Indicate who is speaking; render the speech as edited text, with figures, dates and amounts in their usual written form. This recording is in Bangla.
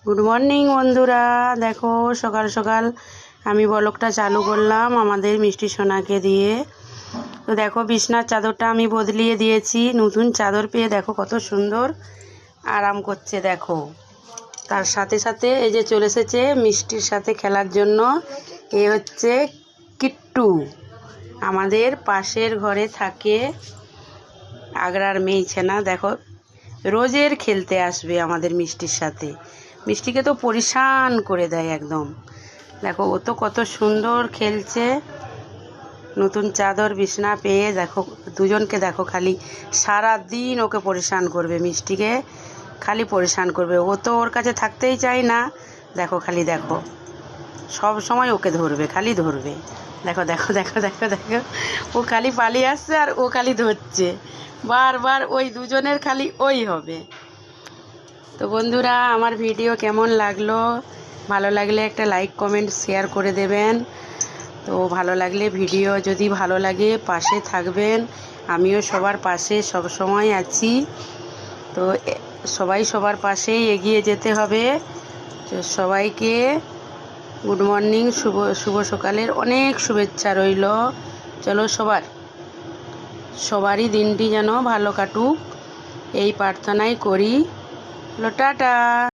Speaker 1: গুড মর্নিং বন্ধুরা। দেখো সকাল সকাল আমি ব্লগটা চালু করলাম আমাদের মিষ্টি সোনাকে দিয়ে। তো দেখো বিছনার চাদরটা আমি বদলিয়ে দিয়েছি, নতুন চাদর পেয়ে দেখো কত সুন্দর আরাম করছে। দেখো তার সাথে সাথে এই যে চলে এসেছে মিষ্টির সাথে খেলার জন্য। এ হচ্ছে কিট্টু, আমাদের পাশের ঘরে থাকে, আগ্রার মেয়ে ছেনা। দেখো রোজের খেলতে আসবে আমাদের মিষ্টির সাথে, মিষ্টিকে তো পরিশান করে দেয় একদম। দেখো ও তো কত সুন্দর খেলছে, নতুন চাদর বিছনা পেয়ে। দেখো দুজনকে দেখো খালি সারা দিন ওকে পরিশান করবে, মিষ্টিকে খালি পরিশান করবে। ও তো ওর কাছে থাকতেই চায় না। দেখো খালি দেখো সব সময় ওকে ধরবে, খালি ধরবে। দেখো দেখো দেখো দেখো দেখো ও খালি পালিয়ে আসছে আর ও খালি ধরছে বারবার, ওই দুজনের খালি ওই হবে। তো বন্ধুরা আমার ভিডিও কেমন লাগলো, ভালো লাগলে একটা লাইক কমেন্ট শেয়ার করে দেবেন। তো ভালো লাগলে ভিডিও যদি ভালো লাগে পাশে থাকবেন, আমিও সবার পাশে সব সময় আছি। তো সবাই সবার পাশেই এগিয়ে যেতে হবে। তো সবাইকে গুড মর্নিং, শুভ সকালের অনেক শুভেচ্ছা রইল। চলো সবারই দিনটি যেন ভালো কাটুক এই প্রার্থনাই করি। টাটা।